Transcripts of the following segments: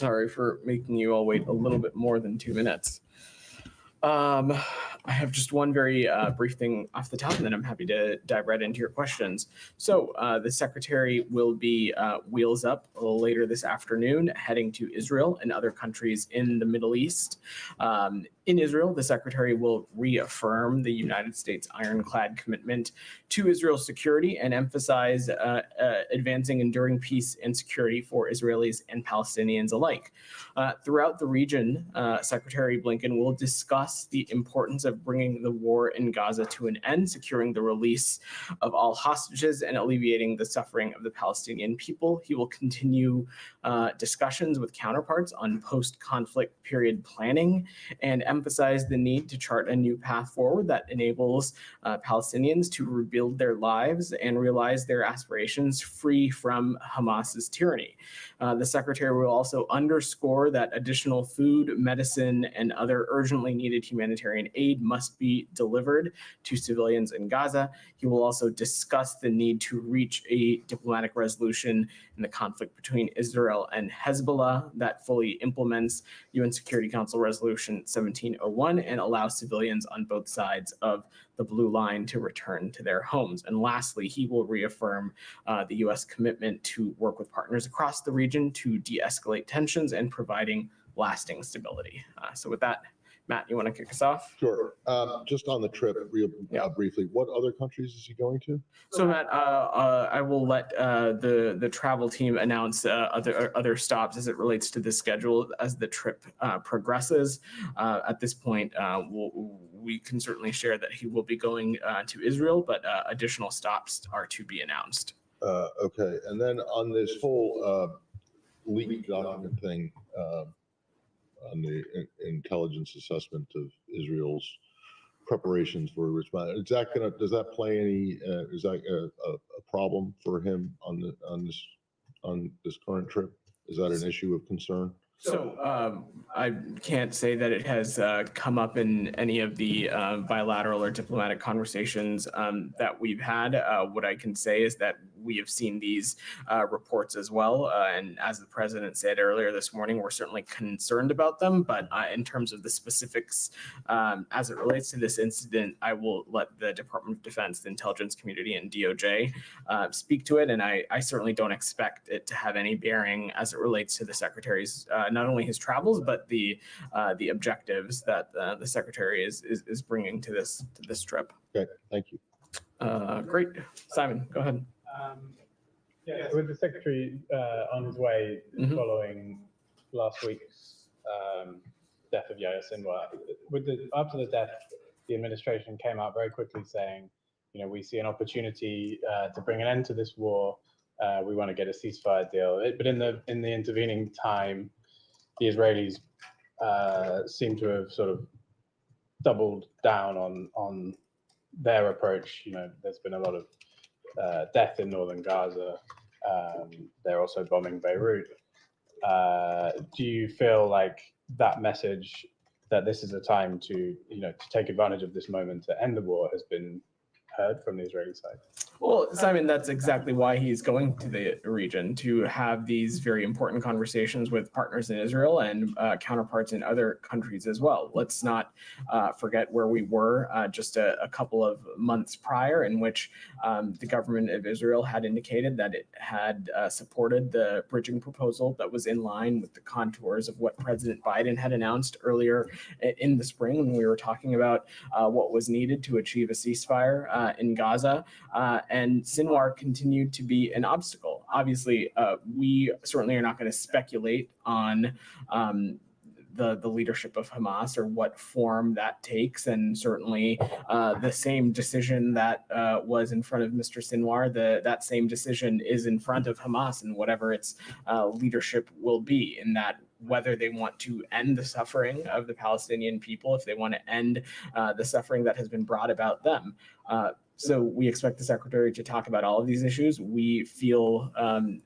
Sorry for making you all wait a little bit more than 2 minutes. I have just one very brief thing off the top, and then I'm happy to dive right into your questions. So the Secretary will be wheels up a little later this afternoon, heading to Israel and other countries in the Middle East. In Israel, the Secretary will reaffirm the United States ironclad commitment to Israel's security and emphasize advancing enduring peace and security for Israelis and Palestinians alike. Throughout the region, Secretary Blinken will discuss the importance of bringing the war in Gaza to an end, securing the release of all hostages, and alleviating the suffering of the Palestinian people. He will continue discussions with counterparts on post-conflict period planning and emphasize the need to chart a new path forward that enables Palestinians to rebuild their lives and realize their aspirations free from Hamas's tyranny. The Secretary will also underscore that additional food, medicine, and other urgently needed humanitarian aid must be delivered to civilians in Gaza. He will also discuss the need to reach a diplomatic resolution in the conflict between Israel and Hezbollah that fully implements UN Security Council Resolution 1701 and allows civilians on both sides of the blue line to return to their homes. And lastly, he will reaffirm the U.S. commitment to work with partners across the region to de-escalate tensions and providing lasting stability. So with that, Matt, you want to kick us off? Sure. Just on the trip, briefly, what other countries is he going to? So Matt, I will let the travel team announce other stops as it relates to the schedule as the trip progresses. At this point, we can certainly share that he will be going to Israel, but additional stops are to be announced. Okay, and then on this whole leaked document thing, on the intelligence assessment of Israel's preparations for a response, does that play any? Is that a problem for him on this current trip? Is that an issue of concern? So I can't say that it has come up in any of the bilateral or diplomatic conversations that we've had. What I can say is that we have seen these reports as well. And as the president said earlier this morning, we're certainly concerned about them. But in terms of the specifics as it relates to this incident, I will let the Department of Defense, the intelligence community, and DOJ speak to it. And I certainly don't expect it to have any bearing as it relates to the Secretary's not only his travels, but the objectives that the Secretary is bringing to this trip. Okay, thank you. Great. Simon, go ahead. Yeah, so with the Secretary on his way following last week's death of Yahya Sinwar, after the death, the administration came out very quickly saying, we see an opportunity to bring an end to this war. We want to get a ceasefire deal. But in the intervening time, the Israelis seem to have sort of doubled down on their approach. There's been a lot of death in northern Gaza. They're also bombing Beirut. Do you feel like that message that this is a time to take advantage of this moment to end the war has been heard from the Israeli side? Well, Simon, that's exactly why he's going to the region, to have these very important conversations with partners in Israel and counterparts in other countries as well. Let's not forget where we were just a couple of months prior, in which the government of Israel had indicated that it had supported the bridging proposal that was in line with the contours of what President Biden had announced earlier in the spring when we were talking about what was needed to achieve a ceasefire in Gaza. And Sinwar continued to be an obstacle. Obviously, we certainly are not going to speculate on the leadership of Hamas or what form that takes. And certainly the same decision that was in front of Mr. Sinwar, that same decision is in front of Hamas, and whatever its leadership will be, in that whether they want to end the suffering of the Palestinian people, if they want to end the suffering that has been brought about them. So we expect the Secretary to talk about all of these issues. We feel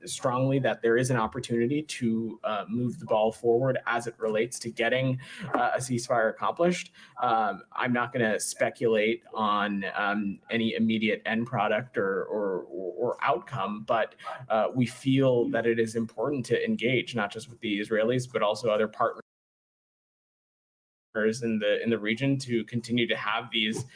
strongly that there is an opportunity to move the ball forward as it relates to getting a ceasefire accomplished. I'm not going to speculate on any immediate end product or outcome, but we feel that it is important to engage not just with the Israelis, but also other partners in the region to continue to have these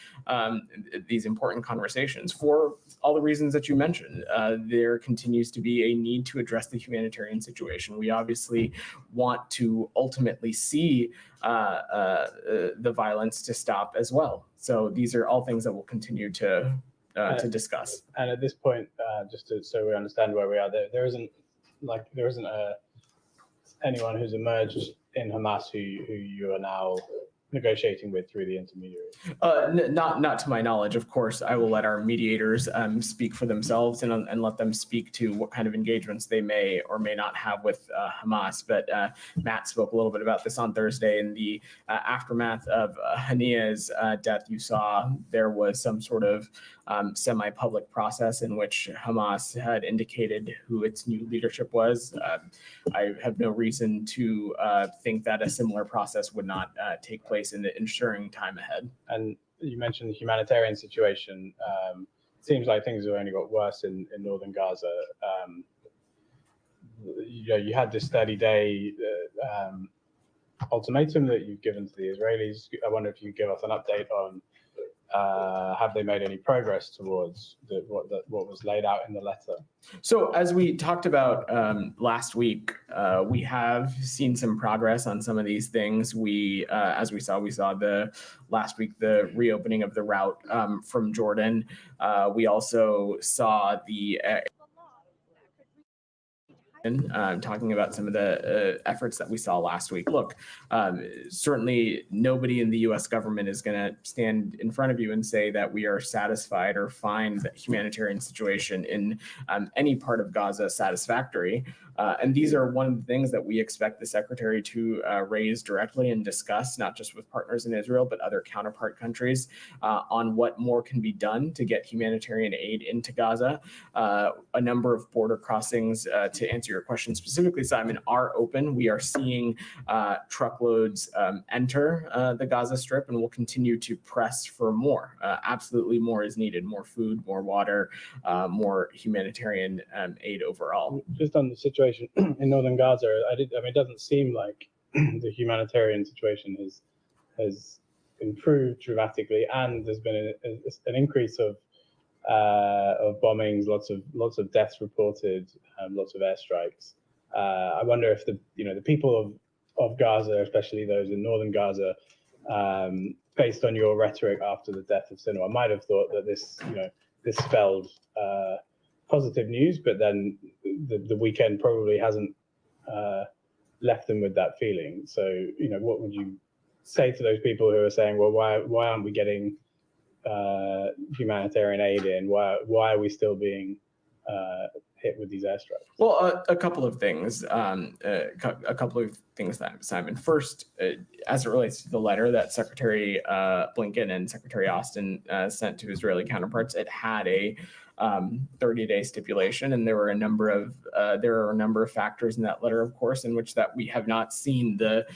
important conversations for all the reasons that you mentioned. There continues to be a need to address the humanitarian situation. We obviously want to ultimately see the violence to stop as well. So these are all things that we'll continue to discuss. And at this point, so we understand where we are, there isn't anyone who's emerged in Hamas who you are now negotiating with through the intermediary? Not to my knowledge. Of course, I will let our mediators speak for themselves and let them speak to what kind of engagements they may or may not have with Hamas. But Matt spoke a little bit about this on Thursday. In the aftermath of Hania's death, you saw there was some sort of semi-public process in which Hamas had indicated who its new leadership was. I have no reason to think that a similar process would not take place in the ensuing time ahead. And you mentioned the humanitarian situation. It seems like things have only got worse in northern Gaza. You had this 30-day ultimatum that you've given to the Israelis. I wonder if you could give us an update on have they made any progress towards what was laid out in the letter? So as we talked about last week, we have seen some progress on some of these things. As we saw last week the reopening of the route from Jordan. We also saw the talking about some of the efforts that we saw last week. Look, certainly nobody in the U.S. government is going to stand in front of you and say that we are satisfied or find the humanitarian situation in any part of Gaza satisfactory. And these are one of the things that we expect the Secretary to raise directly and discuss, not just with partners in Israel, but other counterpart countries on what more can be done to get humanitarian aid into Gaza. A number of border crossings, to answer your question specifically, Simon, are open. We are seeing truckloads enter the Gaza Strip, and we'll continue to press for more. Absolutely more is needed, more food, more water, more humanitarian aid overall. Just on the situation in northern Gaza, it doesn't seem like the humanitarian situation has improved dramatically, and there's been an increase of bombings, lots of deaths reported, lots of airstrikes. I wonder if the people of Gaza, especially those in northern Gaza, based on your rhetoric after the death of Sinwar, might have thought that this spelled positive news, but then the weekend probably hasn't left them with that feeling. So, what would you say to those people who are saying, well, why aren't we getting humanitarian aid in? Why are we still being hit with these airstrikes? Well, a couple of things. Simon. First, as it relates to the letter that Secretary Blinken and Secretary Austin sent to Israeli counterparts, it had a 30-day stipulation, and there are a number of factors in that letter, of course, in which that we have not seen the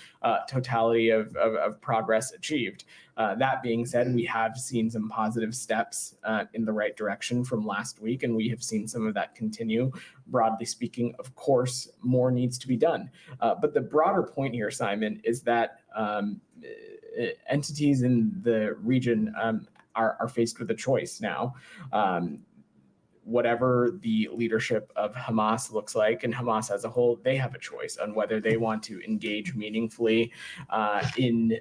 totality of progress achieved. That being said, we have seen some positive steps in the right direction from last week, and we have seen some of that continue. Broadly speaking, of course, more needs to be done. But the broader point here, Simon, is that entities in the region are faced with a choice now. Whatever the leadership of Hamas looks like, and Hamas as a whole, they have a choice on whether they want to engage meaningfully in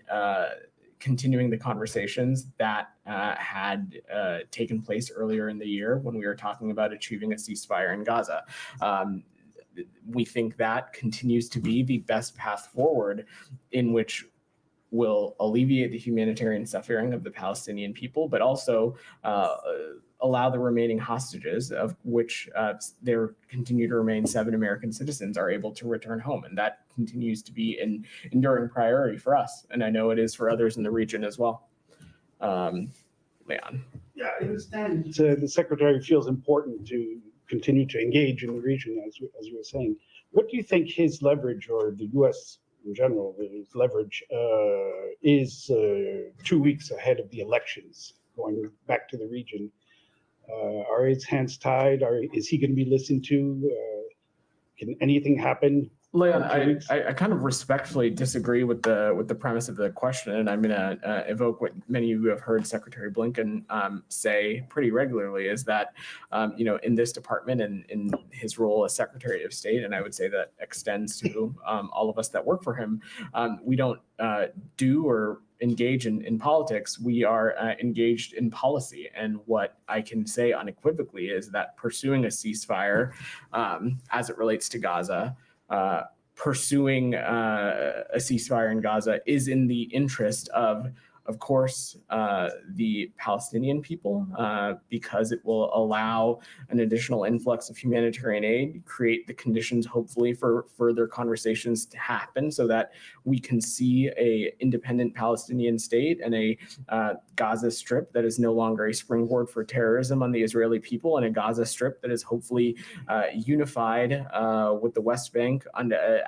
continuing the conversations that had taken place earlier in the year when we were talking about achieving a ceasefire in Gaza. We think that continues to be the best path forward in which will alleviate the humanitarian suffering of the Palestinian people, but also allow the remaining hostages, of which there continue to remain 7 American citizens, are able to return home. And that continues to be an enduring priority for us. And I know it is for others in the region as well. Leon. Yeah, I understand. The secretary feels important to continue to engage in the region, as you were saying. What do you think his leverage, or the U.S. in general, his leverage is 2 weeks ahead of the elections, going back to the region? Are his hands tied? Is he going to be listened to? Can anything happen? Leon, I kind of respectfully disagree with the premise of the question, and I'm going to evoke what many of you have heard Secretary Blinken say pretty regularly, is that in this department and in his role as Secretary of State, and I would say that extends to all of us that work for him, we don't do or engage in politics. We are engaged in policy, and what I can say unequivocally is that pursuing a ceasefire as it relates to Gaza, pursuing a ceasefire in Gaza is in the interest of course, the Palestinian people, because it will allow an additional influx of humanitarian aid, create the conditions, hopefully, for further conversations to happen so that we can see a independent Palestinian state and a Gaza Strip that is no longer a springboard for terrorism on the Israeli people, and a Gaza Strip that is hopefully unified with the West Bank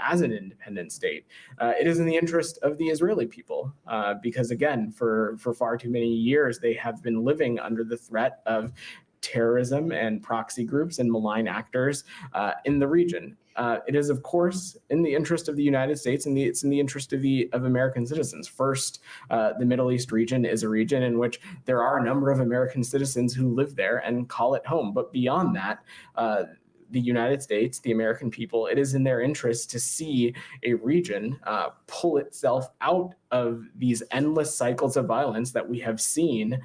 as an independent state. It is in the interest of the Israeli people, because again, for far too many years, they have been living under the threat of terrorism and proxy groups and malign actors in the region. It is, of course, in the interest of the United States, and it's in the interest of American citizens. First, the Middle East region is a region in which there are a number of American citizens who live there and call it home. But beyond that, the United States, the American people, it is in their interest to see a region pull itself out of these endless cycles of violence that we have seen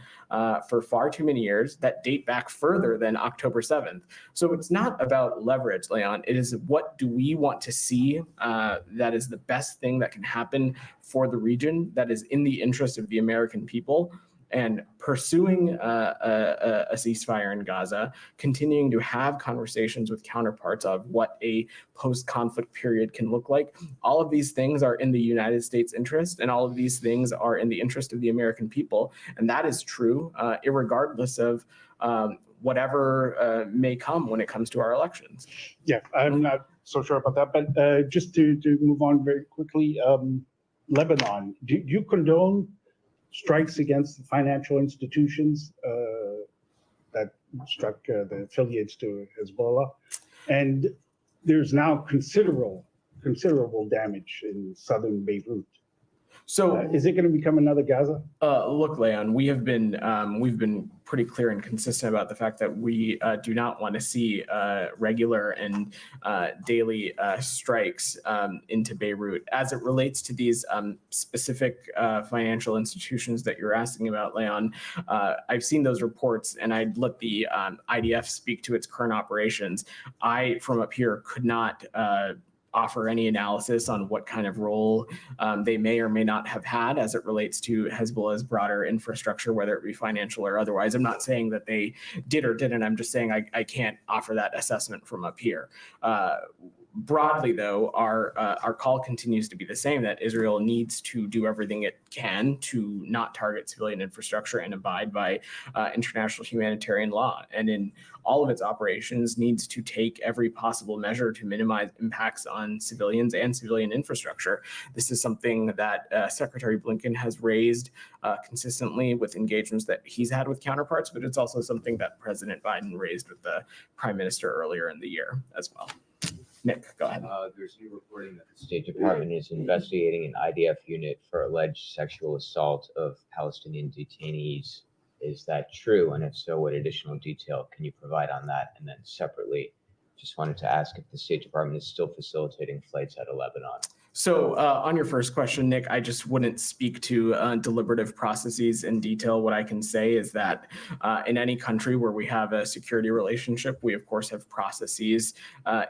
for far too many years that date back further than October 7th. So it's not about leverage, Leon. It is what do we want to see that is the best thing that can happen for the region, that is in the interest of the American people. And pursuing a ceasefire in Gaza, continuing to have conversations with counterparts of what a post-conflict period can look like. All of these things are in the United States' interest, and all of these things are in the interest of the American people. And that is true, irregardless of whatever may come when it comes to our elections. Yeah, I'm not so sure about that, but just to move on very quickly, Lebanon, do you condone strikes against the financial institutions that struck the affiliates to Hezbollah? And there's now considerable damage in southern Beirut. So is it going to become another Gaza? Look, Leon, we've been pretty clear and consistent about the fact that we do not want to see regular and daily strikes into Beirut. As it relates to these specific financial institutions that you're asking about, Leon, I've seen those reports, and I'd let the IDF speak to its current operations. I, from up here, could not offer any analysis on what kind of role they may or may not have had as it relates to Hezbollah's broader infrastructure, whether it be financial or otherwise. I'm not saying that they did or didn't. I'm just saying I can't offer that assessment from up here. Broadly, though, our call continues to be the same, that Israel needs to do everything it can to not target civilian infrastructure and abide by international humanitarian law. And in all of its operations, needs to take every possible measure to minimize impacts on civilians and civilian infrastructure. This is something that Secretary Blinken has raised consistently with engagements that he's had with counterparts, but it's also something that President Biden raised with the Prime Minister earlier in the year as well. Nick, go ahead. There's new reporting that the State Department is investigating an IDF unit for alleged sexual assault of Palestinian detainees. Is that true? And if so, what additional detail can you provide on that? And then separately, just wanted to ask if the State Department is still facilitating flights out of Lebanon. So on your first question, Nick, I just wouldn't speak to deliberative processes in detail. What I can say is that in any country where we have a security relationship, we, of course, have processes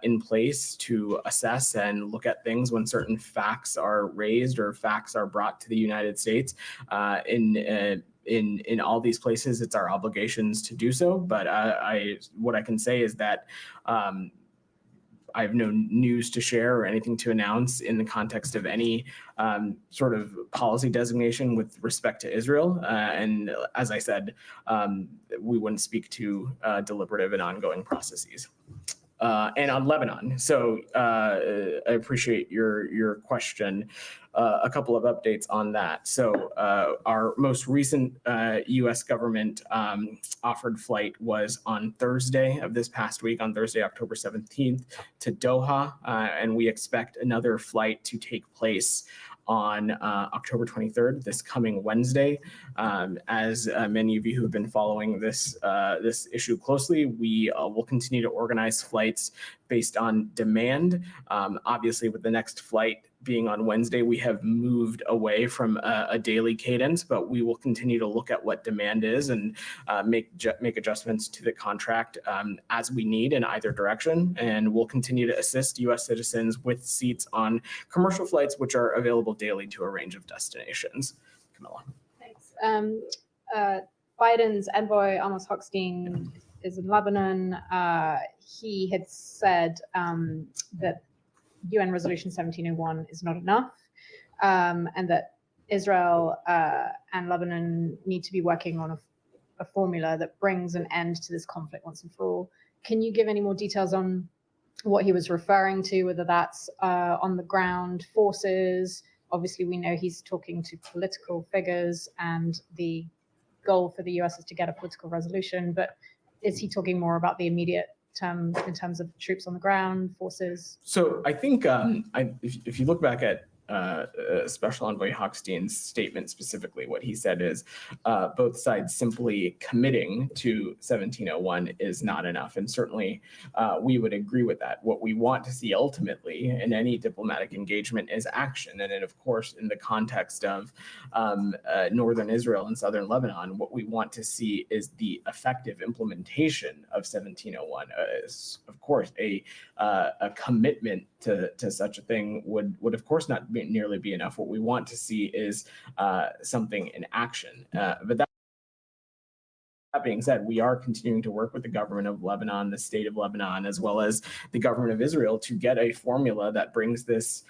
in place to assess and look at things when certain facts are raised or facts are brought to the United States. In all these places, it's our obligations to do so. But what I can say is that I have no news to share or anything to announce in the context of any sort of policy designation with respect to Israel. And as I said, we wouldn't speak to deliberative and ongoing processes. And on Lebanon. So I appreciate your question. A couple of updates on that. So our most recent U.S. government offered flight was on Thursday of this past week, on Thursday, October 17th, to Doha. And we expect another flight to take place on October 23rd, this coming Wednesday. As many of you who have been following this issue closely, we will continue to organize flights based on demand. Obviously, with the next flight being on Wednesday, we have moved away from a daily cadence, but we will continue to look at what demand is and make adjustments to the contract as we need in either direction. And we'll continue to assist U.S. citizens with seats on commercial flights, which are available daily to a range of destinations. Camilla. Thanks. Biden's envoy, Amos Hochstein, is in Lebanon. He had said that UN Resolution 1701 is not enough, and that Israel and Lebanon need to be working on a formula that brings an end to this conflict once and for all. Can you give any more details on what he was referring to, whether that's on the ground forces? Obviously, we know he's talking to political figures, and the goal for the US is to get a political resolution, but is he talking more about the immediate term in terms of troops on the ground, forces? So I think if you look back at Special Envoy Hochstein's statement specifically, what he said is both sides simply committing to 1701 is not enough. And certainly we would agree with that. What we want to see ultimately in any diplomatic engagement is action. And then, of course, in the context of northern Israel and southern Lebanon, what we want to see is the effective implementation of 1701. Is, of course, a commitment to such a thing would of course not nearly be enough. What we want to see is something in action. But that being said, we are continuing to work with the government of Lebanon, the state of Lebanon, as well as the government of Israel to get a formula that brings this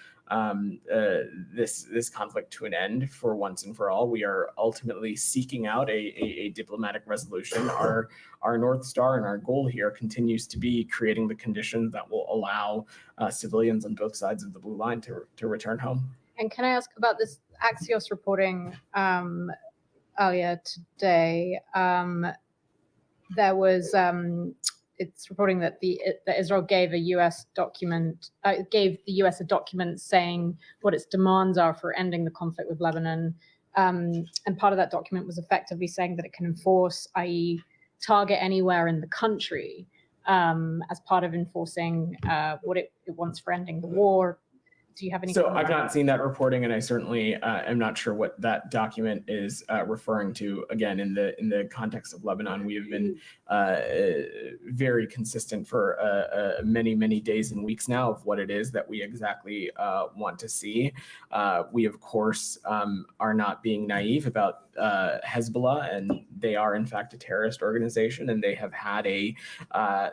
this conflict to an end for once and for all. We are ultimately seeking out a diplomatic resolution. Our North Star and our goal here continues to be creating the conditions that will allow civilians on both sides of the blue line to return home. And can I ask about this Axios reporting earlier today? There was it's reporting that that Israel gave a U.S. document, gave the U.S. a document saying what its demands are for ending the conflict with Lebanon, and part of that document was effectively saying that it can enforce, i.e., target anywhere in the country as part of enforcing what it wants for ending the war. Do you have any? So I've not seen that reporting, and I certainly am not sure what that document is referring to. Again, in the context of Lebanon, we have been very consistent for many days and weeks now of what it is that we exactly want to see. We, of course, are not being naive about Hezbollah, and they are in fact a terrorist organization, and they have had a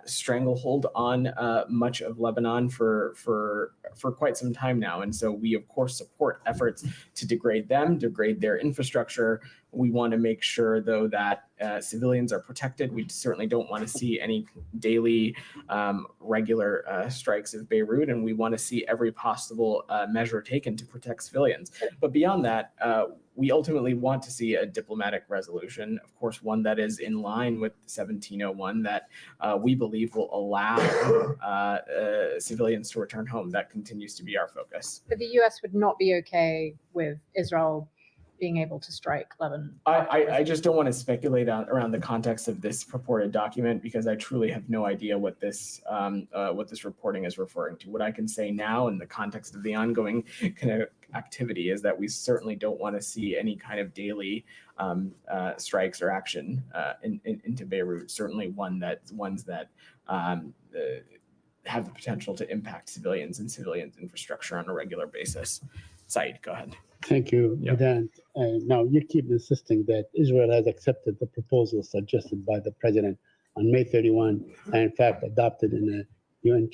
stranglehold on much of Lebanon for quite some time now. And so we, of course, support efforts to degrade them, degrade their infrastructure. We want to make sure, though, that civilians are protected. We certainly don't want to see any daily regular strikes of Beirut, and we want to see every possible measure taken to protect civilians. But beyond that, we ultimately want to see a diplomatic resolution, of course, one that is in line with 1701 that we believe will allow civilians to return home. That continues to be our focus. But the U.S. would not be okay with Israel being able to strike Lebanon. I just don't want to speculate around the context of this purported document, because I truly have no idea what this reporting is referring to. What I can say now in the context of the ongoing kind of activity is that we certainly don't want to see any kind of daily strikes or action into Beirut. Certainly ones that have the potential to impact civilians and civilians' infrastructure on a regular basis. Saeed, go ahead. Thank you, Vedant. Now, you keep insisting that Israel has accepted the proposals suggested by the president on May 31, and in fact adopted in UN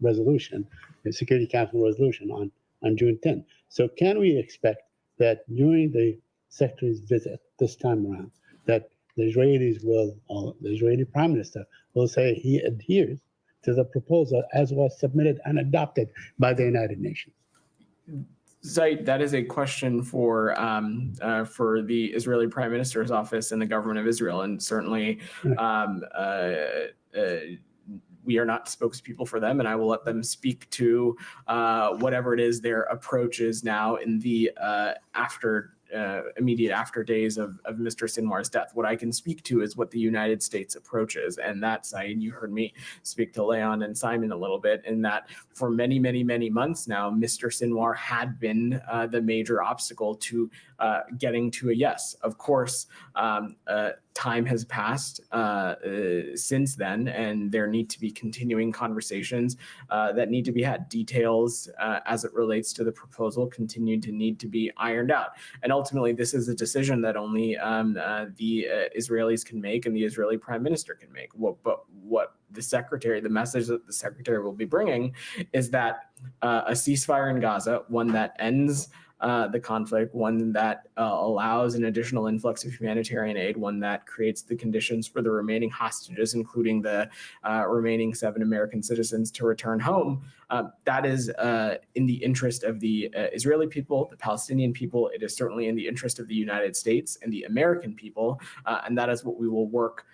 resolution, the Security Council resolution on June 10th. So can we expect that during the Secretary's visit this time around, that the Israeli Prime Minister will say he adheres to the proposal as was submitted and adopted by the United Nations? Zaid, that is a question for the Israeli Prime Minister's office and the government of Israel, and certainly we are not spokespeople for them, and I will let them speak to whatever it is their approach is now in the immediate after days of Mr. Sinwar's death. What I can speak to is what the United States approach is, and that, Zaid, you heard me speak to Leon and Simon a little bit, in that for many, many, many months now, Mr. Sinwar had been the major obstacle to getting to a yes. Of course, time has passed since then, and there need to be continuing conversations that need to be had. Details as it relates to the proposal continue to need to be ironed out. And ultimately, this is a decision that only the Israelis can make and the Israeli Prime Minister can make. But what the message that the Secretary will be bringing is that a ceasefire in Gaza, one that ends the conflict, one that allows an additional influx of humanitarian aid, one that creates the conditions for the remaining hostages, including the remaining 7 American citizens, to return home. That is in the interest of the Israeli people, the Palestinian people. It is certainly in the interest of the United States and the American people, and that is what we will work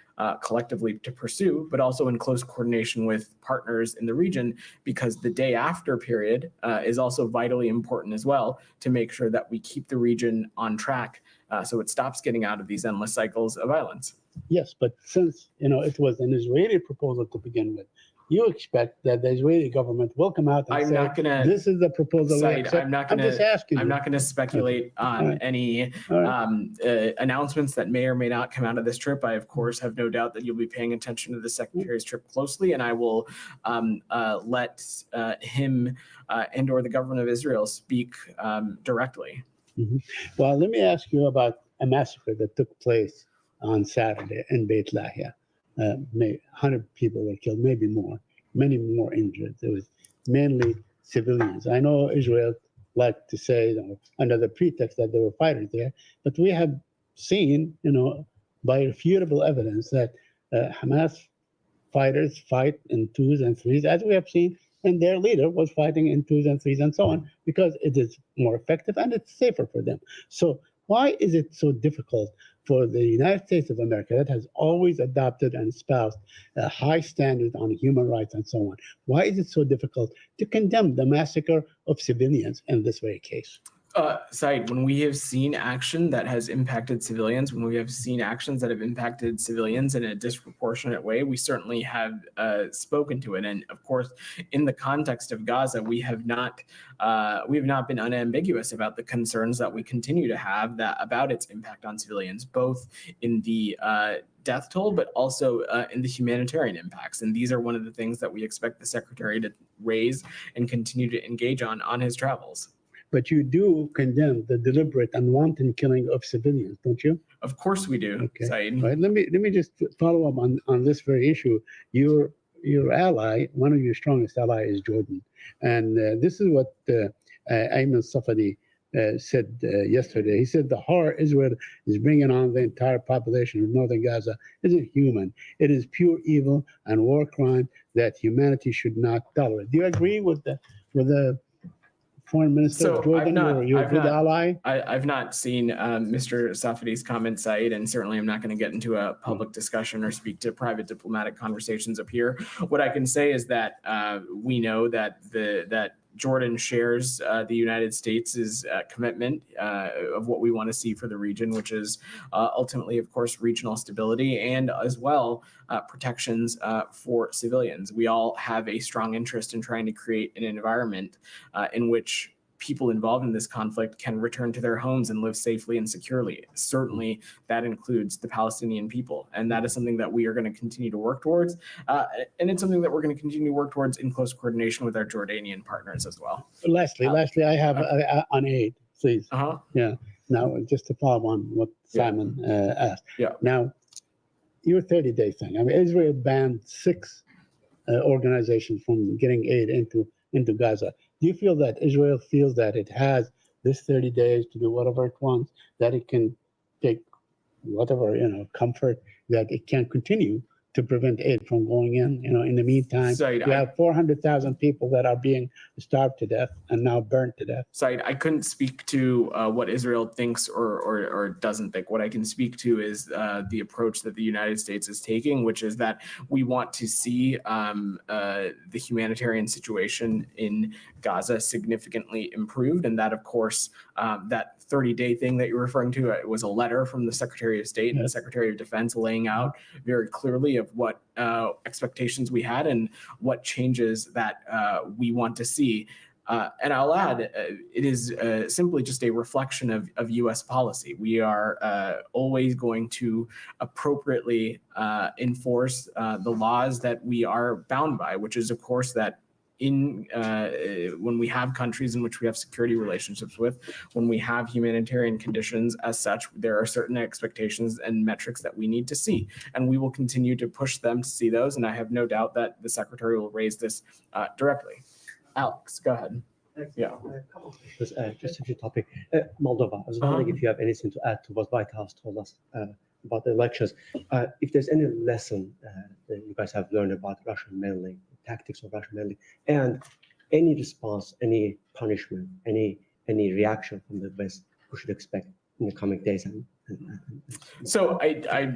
collectively to pursue, but also in close coordination with partners in the region, because the day after period is also vitally important as well, to make sure that we keep the region on track so it stops getting out of these endless cycles of violence. Yes, but since it was an Israeli proposal to begin with, you expect that the Israeli government will come out and say, this is the proposal. Zaid, I'm just asking you. I'm not going to speculate on any announcements that may or may not come out of this trip. I, of course, have no doubt that you'll be paying attention to the Secretary's trip closely, and I will let him and or the government of Israel speak directly. Mm-hmm. Well, let me ask you about a massacre that took place on Saturday in Beit Lahia. 100 people were killed, maybe more, many more injured. It was mainly civilians. I know Israel liked to say, under the pretext that there were fighters there, but we have seen, by irrefutable evidence that Hamas fighters fight in 2s and 3s, as we have seen, and their leader was fighting in 2s and 3s and so on, because it is more effective and it's safer for them. So why is it so difficult for the United States of America, that has always adopted and espoused a high standard on human rights and so on? Why is it so difficult to condemn the massacre of civilians in this very case? Zaid, when we have seen action that has impacted civilians, when we have seen actions that have impacted civilians in a disproportionate way, we certainly have spoken to it. And of course, in the context of Gaza, we have not been unambiguous about the concerns that we continue to have about its impact on civilians, both in the death toll, but also in the humanitarian impacts. And these are one of the things that we expect the Secretary to raise and continue to engage on his travels. But you do condemn the deliberate and wanton killing of civilians, don't you? Of course we do, okay. Zaid. Right. Let me just follow up on this very issue. Your ally, one of your strongest allies, is Jordan, and this is what Ayman Safadi said yesterday. He said the horror Israel is bringing on the entire population of northern Gaza isn't human. It is pure evil and war crime that humanity should not tolerate. Do you agree with the Foreign Minister of Jordan, your good ally? I've not seen Mr. Safadi's comments, Zaid, and certainly I'm not going to get into a public discussion or speak to private diplomatic conversations up here. What I can say is that we know that Jordan shares the United States' commitment of what we want to see for the region, which is ultimately, of course, regional stability and as well protections for civilians. We all have a strong interest in trying to create an environment in which people involved in this conflict can return to their homes and live safely and securely. Certainly, that includes the Palestinian people. And that is something that we are going to continue to work towards. And it's something that we're going to continue to work towards in close coordination with our Jordanian partners as well. Lastly, I have on aid, please. Yeah. Now, just to follow on what Simon asked. Yeah. Now, your 30-day thing. I mean, Israel banned 6 organizations from getting aid into Gaza. Do you feel that Israel feels that it has this 30 days to do whatever it wants, that it can take whatever, comfort that it can continue to prevent aid from going in? In the meantime, Said, you have 400,000 people that are being starved to death and now burnt to death. Said, I couldn't speak to what Israel thinks or doesn't think. What I can speak to is the approach that the United States is taking, which is that we want to see the humanitarian situation in Gaza significantly improved. And that, of course, that 30-day thing that you're referring to, it was a letter from the Secretary of State and the Secretary of Defense laying out very clearly of what expectations we had and what changes that we want to see. And I'll add, it is simply just a reflection of U.S. policy. We are always going to appropriately enforce the laws that we are bound by, which is, of course, that when we have countries in which we have security relationships with, when we have humanitarian conditions as such, there are certain expectations and metrics that we need to see, and we will continue to push them to see those. And I have no doubt that the Secretary will raise this directly. Alex, go ahead. Yeah. A couple of questions, just a few topic. Moldova, I was wondering if you have anything to add to what White House told us about the elections. If there's any lesson that you guys have learned about Russian meddling, tactics of Russian meddling, and any response, any punishment, any reaction from the West we should expect in the coming days. So I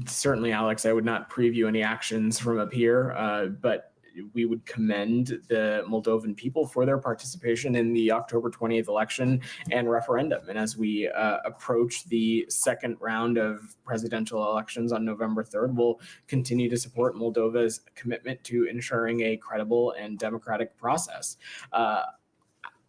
certainly, Alex, I would not preview any actions from up here, but we would commend the Moldovan people for their participation in the October 20th election and referendum. And as we approach the second round of presidential elections on November 3rd, we'll continue to support Moldova's commitment to ensuring a credible and democratic process.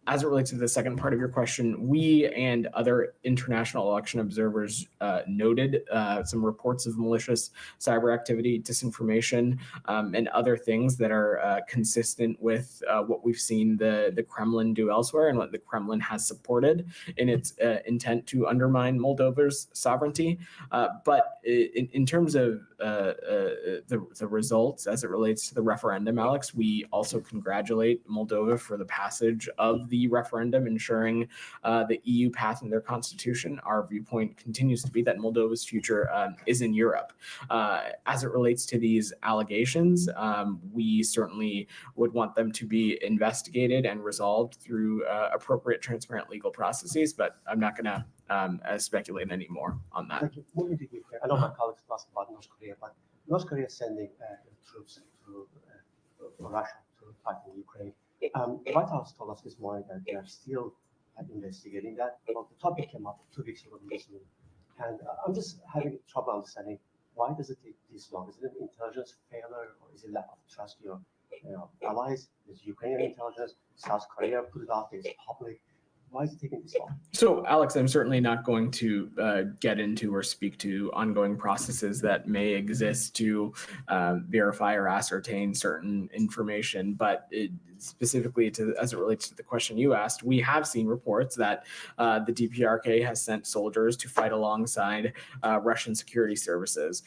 As it relates to the second part of your question, we and other international election observers noted some reports of malicious cyber activity, disinformation, and other things that are consistent with what we've seen the Kremlin do elsewhere and what the Kremlin has supported in its intent to undermine Moldova's sovereignty. But in terms of the results as it relates to the referendum, Alex, we also congratulate Moldova for the passage of the referendum, ensuring the EU path in their constitution. Our viewpoint continues to be that Moldova's future is in Europe. As it relates to these allegations, we certainly would want them to be investigated and resolved through appropriate, transparent legal processes, but I'm not going to speculate anymore on that. Thank you. Moving to Ukraine, I know my colleagues asked about North Korea, but North Korea is sending troops to Russia to fight in Ukraine. The White House told us this morning that they are still investigating that. Well, the topic came up 2 weeks ago in this meeting, and I'm just having trouble understanding why does it take this long? Is it an intelligence failure, or is it lack of trust your allies? Is Ukrainian intelligence? South Korea put it out there, it's public. Why is it taking this long? So, Alex, I'm certainly not going to get into or speak to ongoing processes that may exist to verify or ascertain certain information, but specifically as it relates to the question you asked, we have seen reports that the DPRK has sent soldiers to fight alongside Russian security services.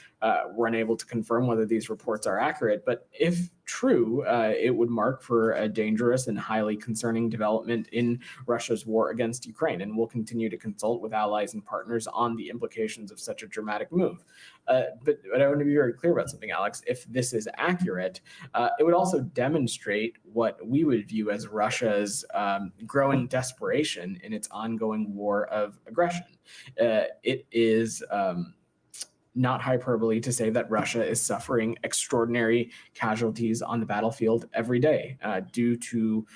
We're unable to confirm whether these reports are accurate, but if true, it would mark for a dangerous and highly concerning development in Russia's war against Ukraine, and we'll continue to consult with allies and partners on the implications of such a dramatic move. But I want to be very clear about something, Alex. If this is accurate, it would also demonstrate what we would view as Russia's growing desperation in its ongoing war of aggression. It is not hyperbole to say that Russia is suffering extraordinary casualties on the battlefield every day due to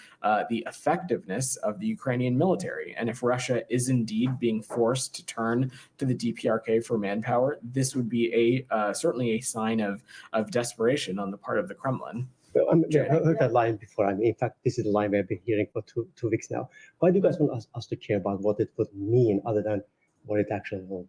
the effectiveness of the Ukrainian military. And if Russia is indeed being forced to turn to the DPRK for manpower, this would be certainly a sign of desperation on the part of the Kremlin. Well, I heard that line before. In fact, this is the line we've been hearing for two weeks now. Why do you guys want us to care about what it would mean other than what it actually will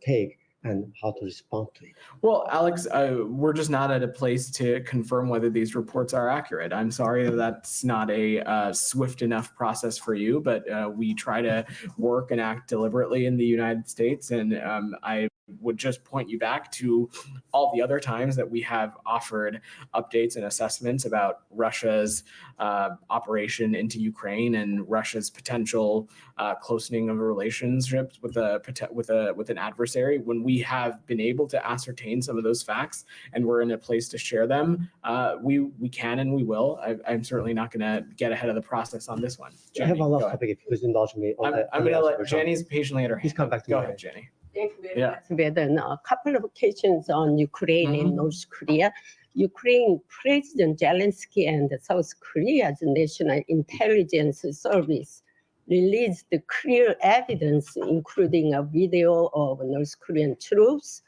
take and how to respond to it? Well, Alex, we're just not at a place to confirm whether these reports are accurate. I'm sorry that's not a swift enough process for you, but we try to work and act deliberately in the United States, and I would just point you back to all the other times that we have offered updates and assessments about Russia's operation into Ukraine and Russia's potential closening of relationships with an adversary. When we have been able to ascertain some of those facts and we're in a place to share them, we can and we will. I'm certainly not going to get ahead of the process on this one. I have Jenny, a last go ahead. topic, if you could indulge me. I'm going to let Jenny's patiently at her hand. Please come back to Go me. ahead, Jenny. Thank you very Yeah. much, Vedant. A couple of questions on Ukraine and North Korea. Ukraine President Zelensky and South Korea's National Intelligence Service released clear evidence, including a video of North Korean troops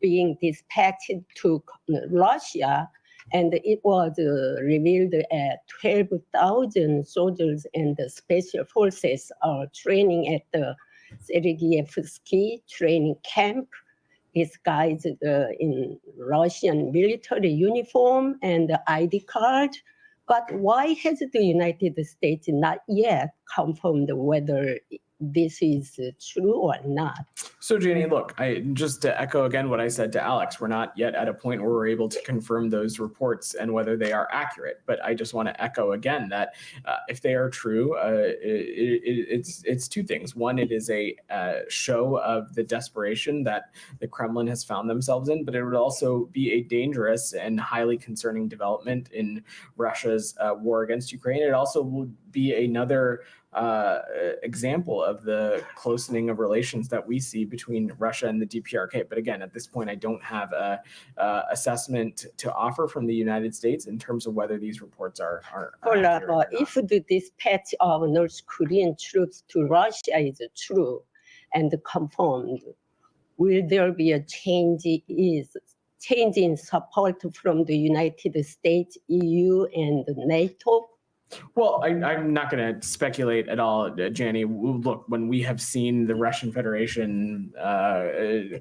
being dispatched to Russia, and it was revealed that 12,000 soldiers and the special forces are training at the Sergeyevsky training camp, disguised in Russian military uniform and ID card. But why has the United States not yet confirmed whether this is true or not? So, Jenny, look, just to echo again what I said to Alex, we're not yet at a point where we're able to confirm those reports and whether they are accurate. But I just want to echo again that if they are true, it's two things. One, it is a show of the desperation that the Kremlin has found themselves in, but it would also be a dangerous and highly concerning development in Russia's war against Ukraine. It also would be another example of the closening of relations that we see between Russia and the DPRK. But again, at this point, I don't have a assessment to offer from the United States in terms of whether these reports are accurate or not. If the dispatch of North Korean troops to Russia is true and confirmed, will there be a change in support from the United States, EU, and NATO? Well, I'm not going to speculate at all, Jenny. Look, when we have seen the Russian Federation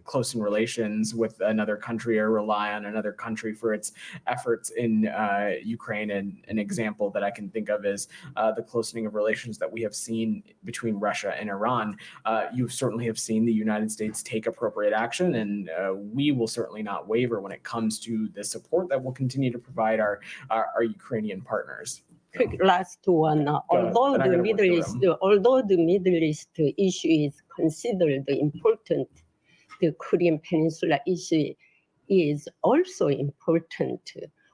close in relations with another country or rely on another country for its efforts in Ukraine, and an example that I can think of is the closening of relations that we have seen between Russia and Iran. You certainly have seen the United States take appropriate action, and we will certainly not waver when it comes to the support that we'll continue to provide our Ukrainian partners. Quick last one. Although the Middle East issue is considered important, the Korean Peninsula issue is also important.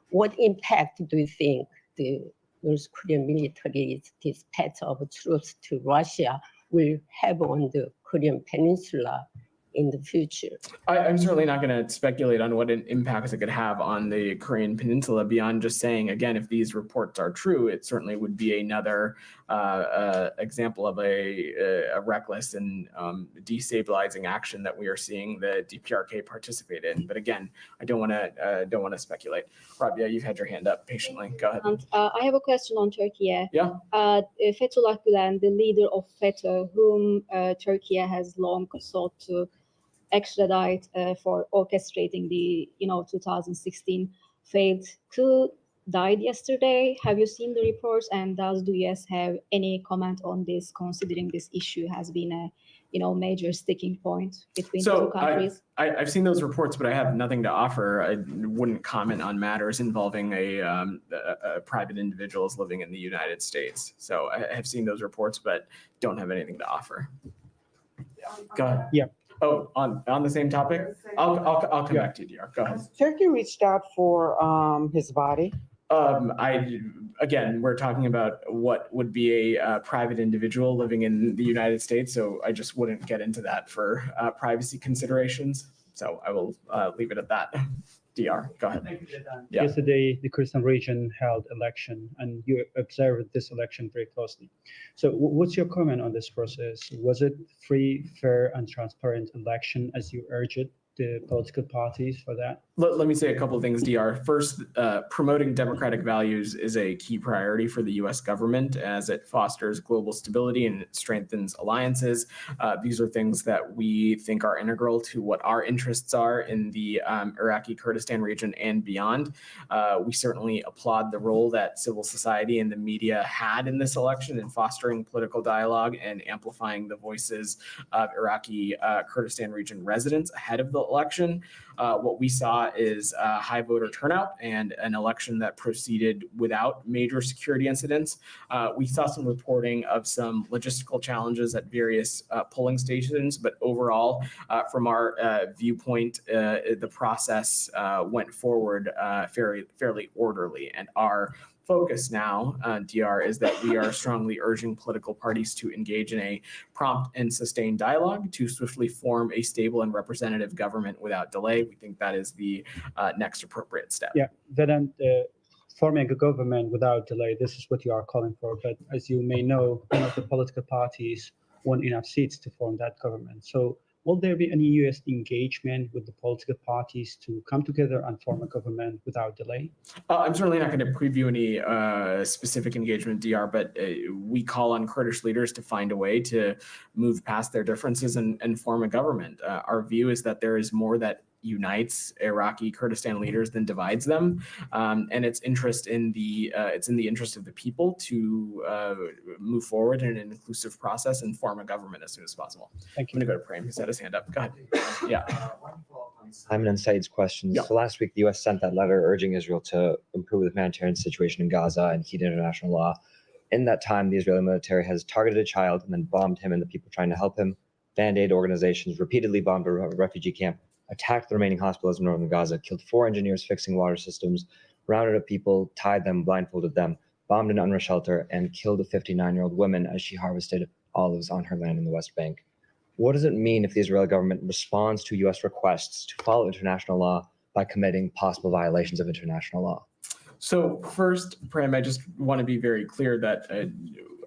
What impact do you think the North Korean military's dispatch of troops to Russia will have on the Korean Peninsula in the future? I'm certainly not going to speculate on what impacts it could have on the Korean Peninsula beyond just saying, again, if these reports are true, it certainly would be another example of a reckless and destabilizing action that we are seeing the DPRK participate in. But again, I don't want to speculate. Rabia, you've had your hand up patiently. Go ahead. I have a question on Turkey. Yeah. Fethullah Gülen, the leader of FETÖ, whom Turkey has long sought to extradite for orchestrating the 2016 failed coup, died yesterday. Have you seen the reports, and does the US have any comment on this, considering this issue has been a major sticking point between the two countries? I've seen those reports, but I have nothing to offer. I wouldn't comment on matters involving a private individuals living in the United States. So I have seen those reports, but don't have anything to offer. Go ahead. Yeah. Oh, on the same topic? I'll come back to you, DR. Go ahead. Turkey reached out for his body. Again, we're talking about what would be a private individual living in the United States, so I just wouldn't get into that for privacy considerations. So I will leave it at that. DR, go ahead. Thank you, Vedant. Yeah. Yesterday, the Kyrgyzstan region held election, and you observed this election very closely. So what's your comment on this process? Was it free, fair, and transparent election as you urged it? the political parties for that? Let me say a couple of things, DR. First, promoting democratic values is a key priority for the U.S. government as it fosters global stability and it strengthens alliances. These are things that we think are integral to what our interests are in the Iraqi Kurdistan region and beyond. We certainly applaud the role that civil society and the media had in this election in fostering political dialogue and amplifying the voices of Iraqi Kurdistan region residents ahead of the election. What we saw is a high voter turnout and an election that proceeded without major security incidents. We saw some reporting of some logistical challenges at various polling stations, but overall, from our viewpoint, the process went forward fairly orderly. And our focus now, DR, is that we are strongly urging political parties to engage in a prompt and sustained dialogue to swiftly form a stable and representative government without delay. We think that is the next appropriate step. Yeah, then forming a government without delay, this is what you are calling for. But as you may know, none of the political parties won enough seats to form that government. So will there be any U.S. engagement with the political parties to come together and form a government without delay? I'm certainly not going to preview any specific engagement, DR, but we call on Kurdish leaders to find a way to move past their differences and form a government. Our view is that there is more that unites Iraqi Kurdistan leaders than divides them, and it's in the interest of the people to move forward in an inclusive process and form a government as soon as possible. Thank you. I'm going to go to Prem. He's had his hand up. Go ahead. Yeah. Simon and Said's questions. Yeah. So last week, the U.S. sent that letter urging Israel to improve the humanitarian situation in Gaza and heed international law. In that time, the Israeli military has targeted a child and then bombed him and the people trying to help him. Band-Aid organizations repeatedly bombed a refugee camp, attacked the remaining hospitals in northern Gaza, killed 4 engineers fixing water systems, rounded up people, tied them, blindfolded them, bombed an UNRWA shelter, and killed a 59-year-old woman as she harvested olives on her land in the West Bank. What does it mean if the Israeli government responds to U.S. requests to follow international law by committing possible violations of international law? So first, Prem, I just want to be very clear that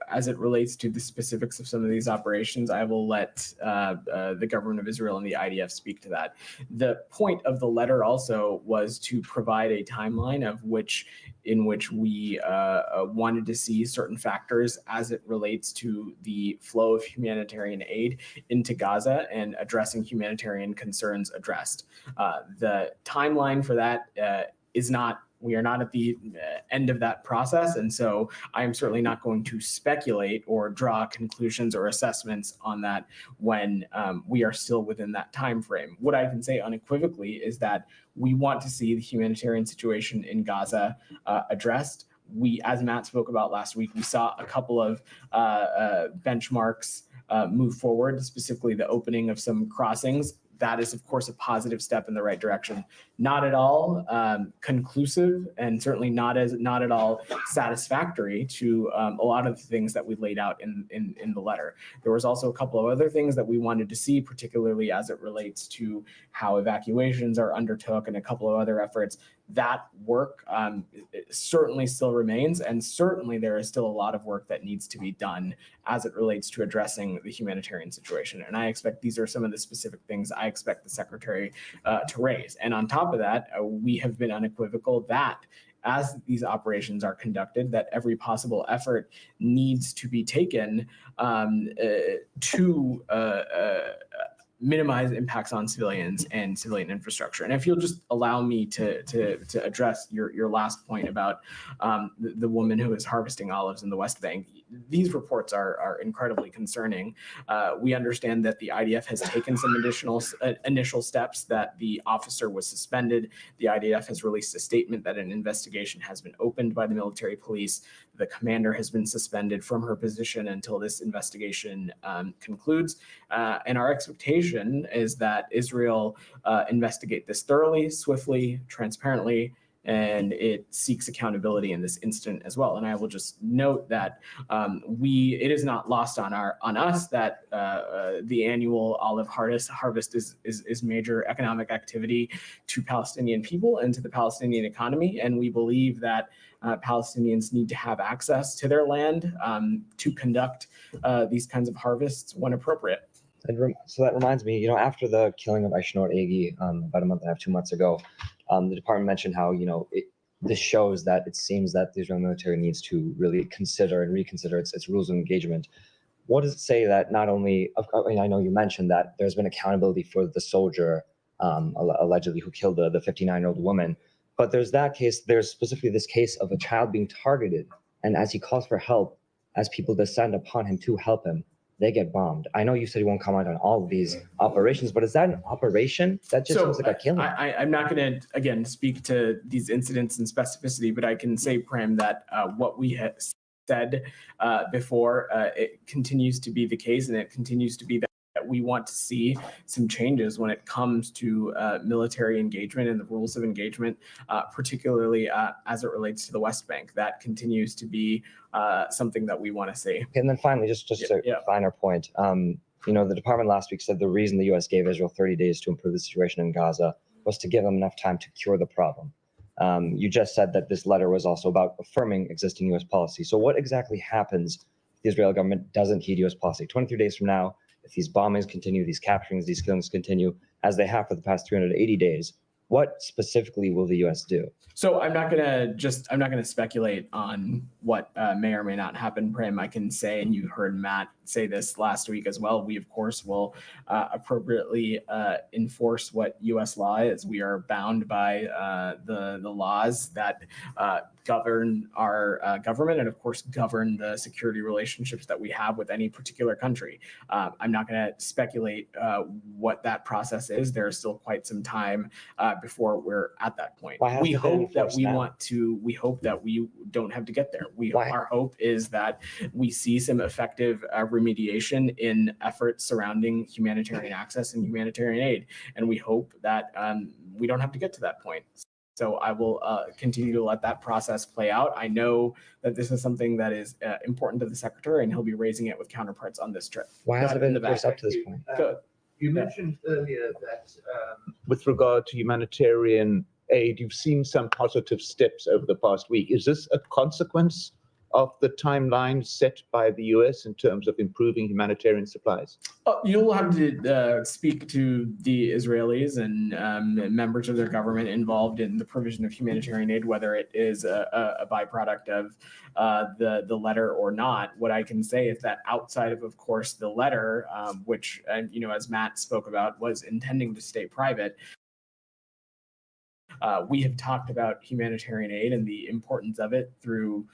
as it relates to the specifics of some of these operations, I will let the government of Israel and the IDF speak to that. The point of the letter also was to provide a timeline in which we wanted to see certain factors as it relates to the flow of humanitarian aid into Gaza and addressing humanitarian concerns addressed. The timeline for that we are not at the end of that process. And so I am certainly not going to speculate or draw conclusions or assessments on that when we are still within that time frame. What I can say unequivocally is that we want to see the humanitarian situation in Gaza addressed. We, as Matt spoke about last week, we saw a couple of benchmarks move forward, specifically the opening of some crossings. That is, of course, a positive step in the right direction. Not at all conclusive, and certainly not at all satisfactory to a lot of the things that we laid out in the letter. There was also a couple of other things that we wanted to see, particularly as it relates to how evacuations are undertook and a couple of other efforts. That work certainly still remains, and certainly there is still a lot of work that needs to be done as it relates to addressing the humanitarian situation. And I expect these are some of the specific things I expect the Secretary to raise. And on top of that, we have been unequivocal that as these operations are conducted, that every possible effort needs to be taken to minimize impacts on civilians and civilian infrastructure. And if you'll just allow me to address your last point about the woman who is harvesting olives in the West Bank, these reports are incredibly concerning. We understand that the IDF has taken some additional initial steps, that the officer was suspended. The IDF has released a statement that an investigation has been opened by the military police. The commander has been suspended from her position until this investigation concludes. And our expectation is that Israel investigate this thoroughly, swiftly, transparently, and it seeks accountability in this incident as well. And I will just note that it is not lost on us that the annual olive harvest is major economic activity to Palestinian people and to the Palestinian economy. And we believe that Palestinians need to have access to their land to conduct these kinds of harvests when appropriate. So that reminds me, after the killing of Aishnor Egi about a month and a half, 2 months ago, the department mentioned how, this shows that it seems that the Israeli military needs to really consider and reconsider its rules of engagement. What does it say that not only, I know you mentioned that there's been accountability for the soldier allegedly who killed the 59-year-old woman, but there's specifically this case of a child being targeted, and as he calls for help, as people descend upon him to help him, they get bombed. I know you said you won't comment on all of these operations, but is that an operation? That just seems like a killing. I'm not going to, again, speak to these incidents in specificity, but I can say, Prem, that what we had said before, it continues to be the case, and it continues to be that we want to see some changes when it comes to military engagement and the rules of engagement, particularly as it relates to the West Bank. That continues to be something that we want to see. And then finally, just a finer point, the department last week said the reason the U.S. gave Israel 30 days to improve the situation in Gaza was to give them enough time to cure the problem. You just said that this letter was also about affirming existing U.S. policy. So what exactly happens if the Israeli government doesn't heed U.S. policy? 23 days from now, if these bombings continue, these capturings, these killings continue, as they have for the past 380 days, what specifically will the U.S. do? So I'm not gonna speculate on what may or may not happen, Prem. I can say, and you heard Matt say this last week as well, we of course will appropriately enforce what U.S. law is. We are bound by the laws that govern our government and of course govern the security relationships that we have with any particular country. I'm not going to speculate what that process is. There's still quite some time before we're at that point. We hope that we don't have to get there. Our hope is that we see some effective remediation in efforts surrounding humanitarian access and humanitarian aid. And we hope that we don't have to get to that point. So I will continue to let that process play out. I know that this is something that is important to the secretary, and he'll be raising it with counterparts on this trip. Why has it been enforced up to this point? You mentioned earlier that with regard to humanitarian aid, you've seen some positive steps over the past week. Is this a consequence of the timeline set by the U.S. in terms of improving humanitarian supplies? You'll have to speak to the Israelis and members of their government involved in the provision of humanitarian aid, whether it is a byproduct of the letter or not. What I can say is that outside of course, the letter, which, as Matt spoke about, was intending to stay private, we have talked about humanitarian aid and the importance of it through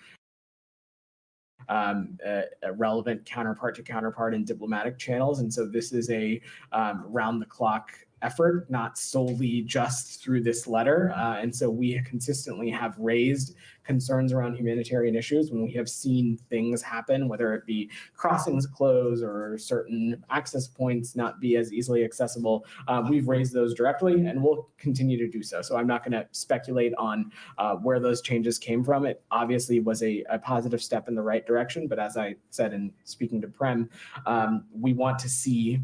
a relevant counterpart to counterpart in diplomatic channels. And so this is a round the clock effort, not solely just through this letter. And so we consistently have raised concerns around humanitarian issues when we have seen things happen, whether it be crossings close or certain access points not be as easily accessible. We've raised those directly and we'll continue to do so. So I'm not going to speculate on where those changes came from. It obviously was a positive step in the right direction. But as I said in speaking to Prem, we want to see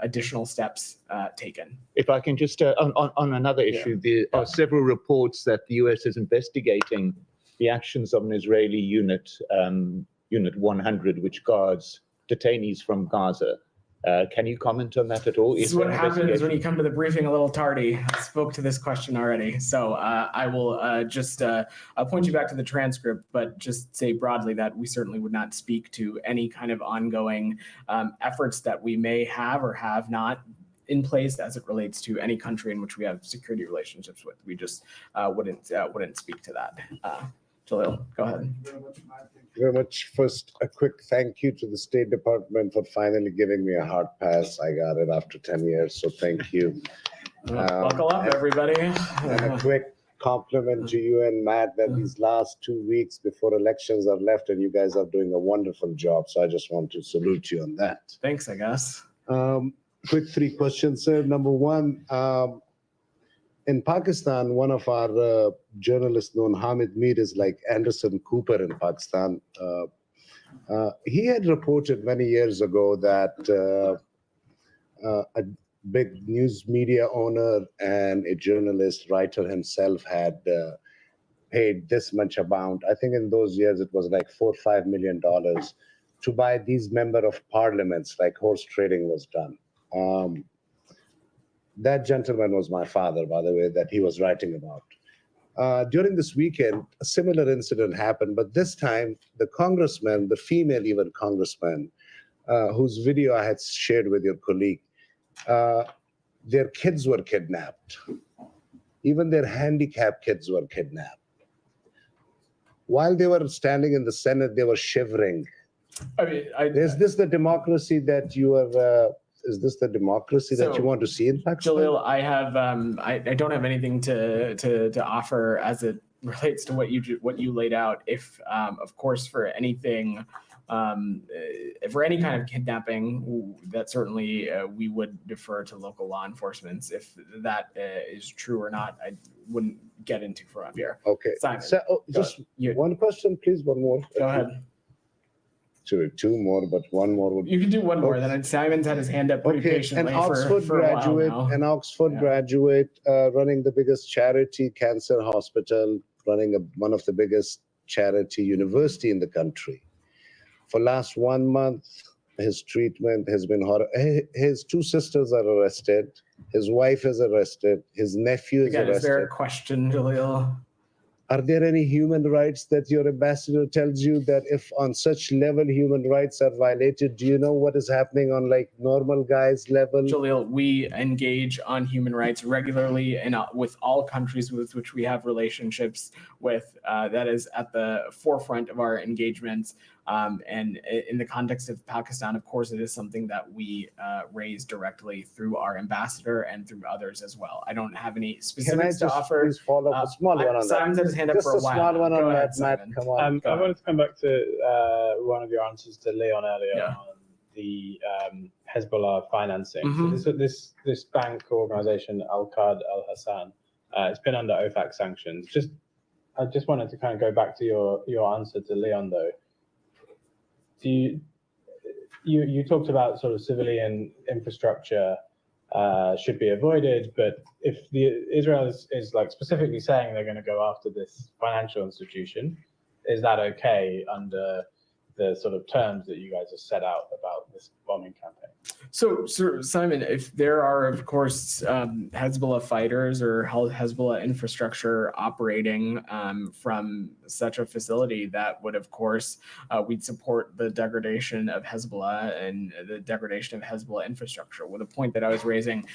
additional steps taken. If I can just, on another issue, there are several reports that the U.S. is investigating the actions of an Israeli unit, Unit 100, which guards detainees from Gaza. Can you comment on that at all? This is what happens when you come to the briefing a little tardy. I spoke to this question already. So I will just I'll point you back to the transcript, but just say broadly that we certainly would not speak to any kind of ongoing efforts that we may have or have not in place as it relates to any country in which we have security relationships with. We just wouldn't speak to that. Jalil, go ahead. Thank you very much. First, a quick thank you to the State Department for finally giving me a hard pass. I got it after 10 years, so thank you. Buckle up, everybody. And a quick compliment to you and Matt that these last 2 weeks before elections are left and you guys are doing a wonderful job. So I just want to salute you on that. Thanks, I guess. Quick 3 questions, sir. Number one, in Pakistan, one of our journalists known, Hamid Mir, is like Anderson Cooper in Pakistan. He had reported many years ago that a big news media owner and a journalist, writer himself had paid this much amount. I think in those years it was like $4 or $5 million to buy these member of parliaments, like horse trading was done. That gentleman was my father, by the way, that he was writing about. During this weekend, a similar incident happened, but this time the congressman, the female even congressman, whose video I had shared with your colleague, their kids were kidnapped. Even their handicapped kids were kidnapped. While they were standing in the Senate, they were shivering. I mean, is this the democracy that you are? Is this the democracy that you want to see in Pakistan? Jalil, I have I don't have anything to offer as it relates to what you laid out. If of course for anything, for any kind of kidnapping, that certainly we would defer to local law enforcement. If that is true or not, I wouldn't get into from up here. Okay. Simon, so, just one question, please. One more. Go ahead. Actually, two more, but one more would. You can do one more. Then Simon's had his hand up pretty patiently an Oxford for a while graduate, now. an Oxford graduate running the biggest charity cancer hospital, running one of the biggest charity university in the country. For last 1 month, his treatment has been horrible. His two sisters are arrested. His wife is arrested. His nephew is arrested. Is there a question, Jalil? Are there any human rights that your ambassador tells you that if on such level human rights are violated, do you know what is happening on like normal guys level? Jalil, we engage on human rights regularly and with all countries with which we have relationships with. That is at the forefront of our engagements. And in the context of Pakistan, of course, it is something that we raise directly through our ambassador and through others as well. I don't have any specifics to offer. Please follow up a small one on Simon's that. had his hand up Just for a a while. small one on ahead, that, Matt. Simon. Come on. I wanted to come back to one of your answers to Leon earlier on the Hezbollah financing. So this bank organization, Al-Qad Al-Hassan, it's been under OFAC sanctions. I just wanted to kind of go back to your answer to Leon though. You talked about sort of civilian infrastructure should be avoided, but if Israel is like specifically saying they're going to go after this financial institution, is that okay under the sort of terms that you guys have set out about this bombing campaign? So, Simon, if there are, of course, Hezbollah fighters or Hezbollah infrastructure operating from such a facility, that would, of course, we'd support the degradation of Hezbollah and the degradation of Hezbollah infrastructure. Well, the point that I was raising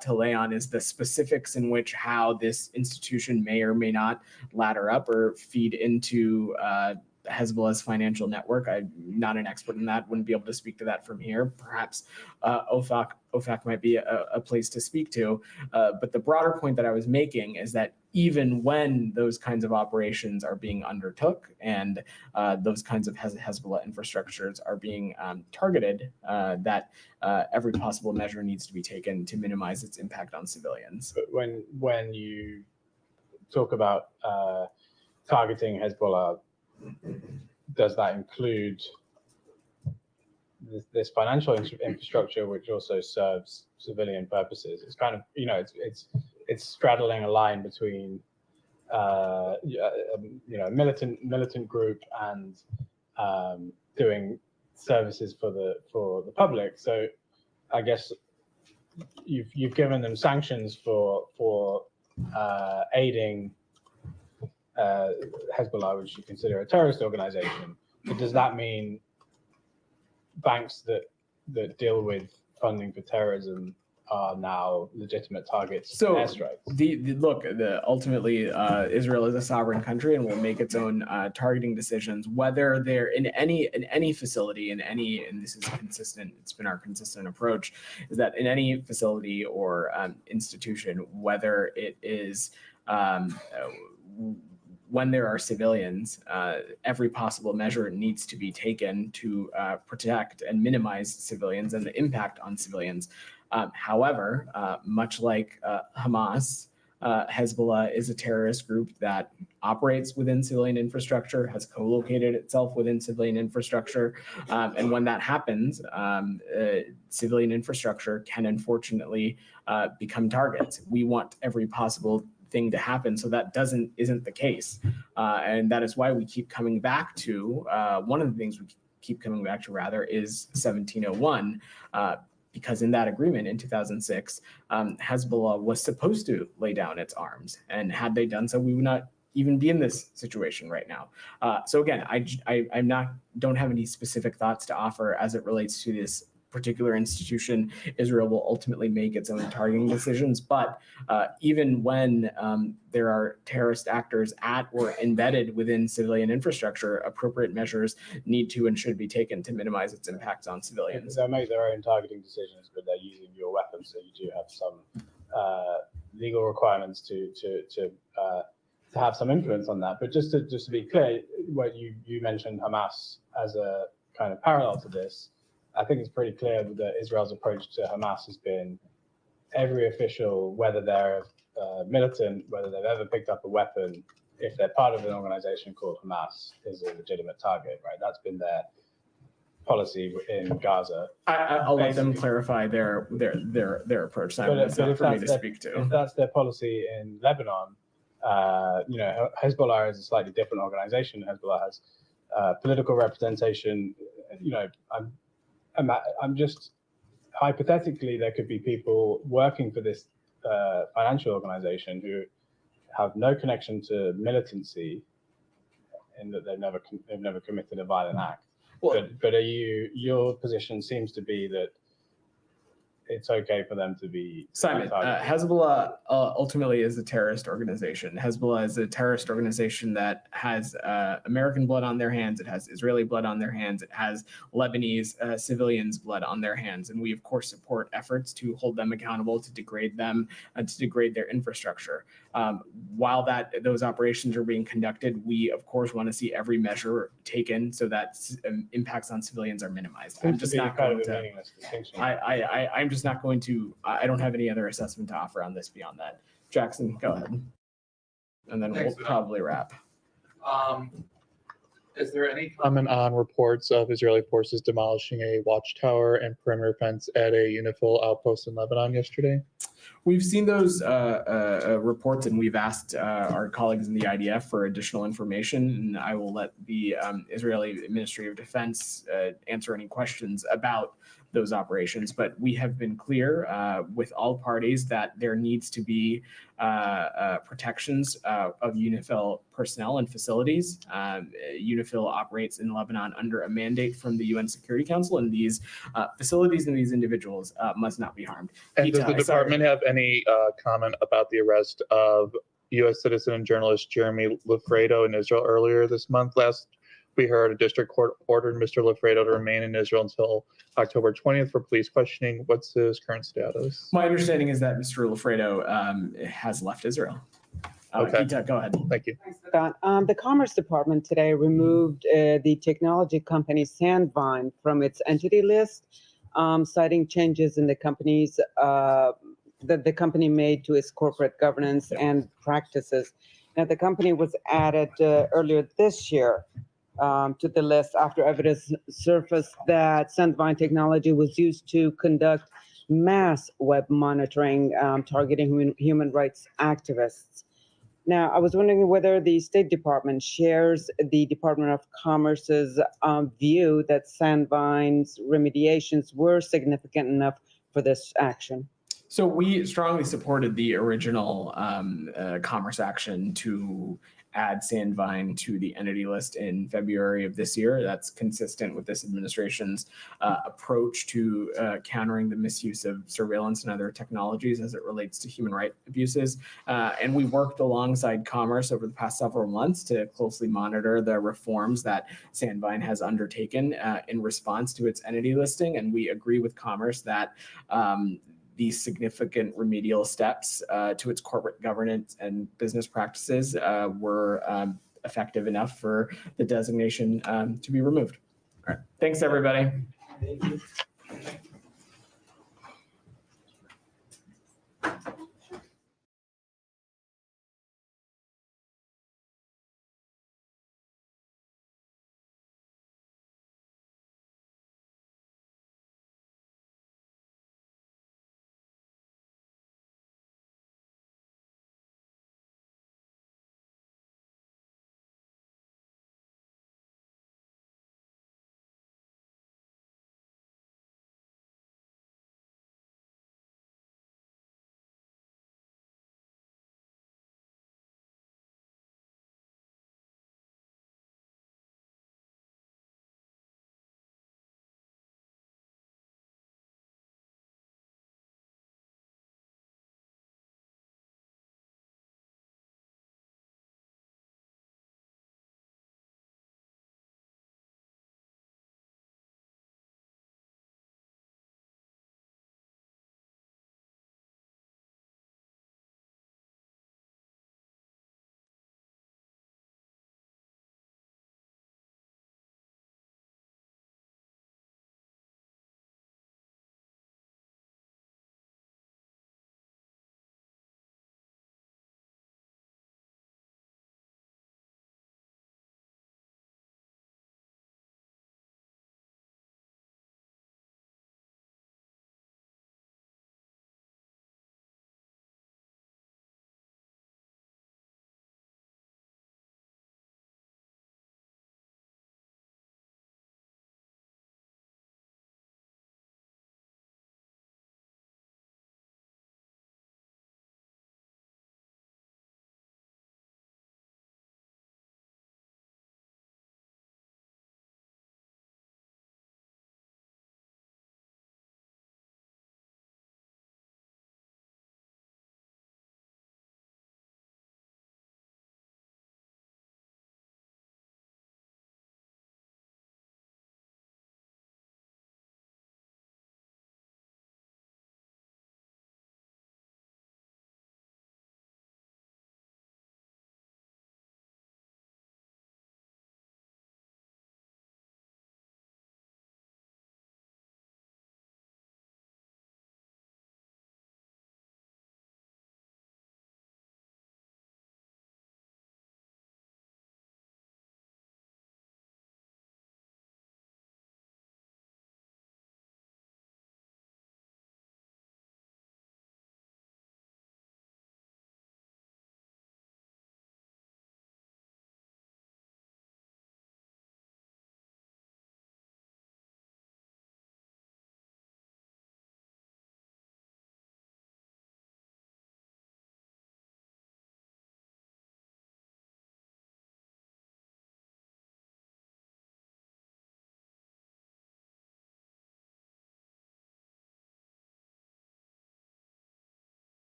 to Leon is the specifics in which how this institution may or may not ladder up or feed into Hezbollah's financial network. I'm not an expert in that, wouldn't be able to speak to that from here. Perhaps OFAC might be a place to speak to. But the broader point that I was making is that even when those kinds of operations are being undertook and those kinds of Hezbollah infrastructures are being targeted, that every possible measure needs to be taken to minimize its impact on civilians. But when you talk about targeting Hezbollah, does that include this financial infrastructure, which also serves civilian purposes? It's kind of, it's straddling a line between, a militant group and doing services for the public. So I guess you've given them sanctions for aiding Hezbollah, which you consider a terrorist organization. But does that mean banks that deal with funding for terrorism are now legitimate targets for airstrikes? Ultimately, Israel is a sovereign country and will make its own targeting decisions. Whether they're in any facility, and this is consistent. It's been our consistent approach, is that in any facility or institution, whether it is when there are civilians, every possible measure needs to be taken to protect and minimize civilians and the impact on civilians. However, much like Hamas, Hezbollah is a terrorist group that operates within civilian infrastructure, has co-located itself within civilian infrastructure. And when that happens, civilian infrastructure can unfortunately become targets. We want every possible thing to happen so that isn't the case. And that is why we keep coming back to one of the things we keep coming back to rather is 1701. Because in that agreement in 2006, Hezbollah was supposed to lay down its arms. And had they done so, we would not even be in this situation right now. So again, don't have any specific thoughts to offer as it relates to this particular institution. Israel will ultimately make its own targeting decisions. But even when there are terrorist actors at or embedded within civilian infrastructure, appropriate measures need to and should be taken to minimize its impacts on civilians. They'll make their own targeting decisions, but they're using your weapons, so you do have some legal requirements to have some influence on that. But just to be clear, what you mentioned Hamas as a kind of parallel to this, I think it's pretty clear that Israel's approach to Hamas has been every official, whether they're militant, whether they've ever picked up a weapon, if they're part of an organization called Hamas, is a legitimate target, right? That's been their policy in Gaza. I'll let them clarify their approach. Simon, that's not for me to speak to. If that's their policy in Lebanon, Hezbollah is a slightly different organization. Hezbollah has political representation. I'm just hypothetically, there could be people working for this financial organization who have no connection to militancy, in that they've never committed a violent act. Well, but your position seems to be that it's okay for them to be Simon. Hezbollah ultimately is a terrorist organization. Hezbollah is a terrorist organization that has American blood on their hands. It has Israeli blood on their hands. It has Lebanese civilians' blood on their hands. And we, of course, support efforts to hold them accountable, to degrade them, to degrade their infrastructure. While those operations are being conducted, we, of course, want to see every measure taken so that impacts on civilians are minimized. I'm just not going to. I'm just not going to. I don't have any other assessment to offer on this beyond that. Jackson, go ahead, and then we'll probably wrap. Is there any comment on reports of Israeli forces demolishing a watchtower and perimeter fence at a UNIFIL outpost in Lebanon yesterday? We've seen those reports, and we've asked our colleagues in the IDF for additional information, and I will let the Israeli Ministry of Defense answer any questions about those operations. But we have been clear with all parties that there needs to be protections of UNIFIL personnel and facilities. UNIFIL operates in Lebanon under a mandate from the UN Security Council, and these facilities and these individuals must not be harmed. And does the department have any comment about the arrest of U.S. citizen and journalist Jeremy Lafredo in Israel earlier this month? Last we heard a district court ordered Mr. Lafredo to remain in Israel until October 20th for police questioning. What's his current status? My understanding is that Mr. Lafredo has left Israel. Okay. Gita, go ahead. Thank you. The Commerce Department today removed the technology company Sandvine from its entity list, citing changes in the company's that the company made to its corporate governance and practices. Now, the company was added earlier this year to the list after evidence surfaced that Sandvine technology was used to conduct mass web monitoring targeting human rights activists. Now, I was wondering whether the State Department shares the Department of Commerce's view that Sandvine's remediations were significant enough for this action. So we strongly supported the original commerce action to add Sandvine to the entity list in February of this year. That's consistent with this administration's approach to countering the misuse of surveillance and other technologies as it relates to human rights abuses. And we worked alongside Commerce over the past several months to closely monitor the reforms that Sandvine has undertaken in response to its entity listing. And we agree with Commerce that these significant remedial steps to its corporate governance and business practices were effective enough for the designation to be removed. All right. Thanks, everybody. Thank you.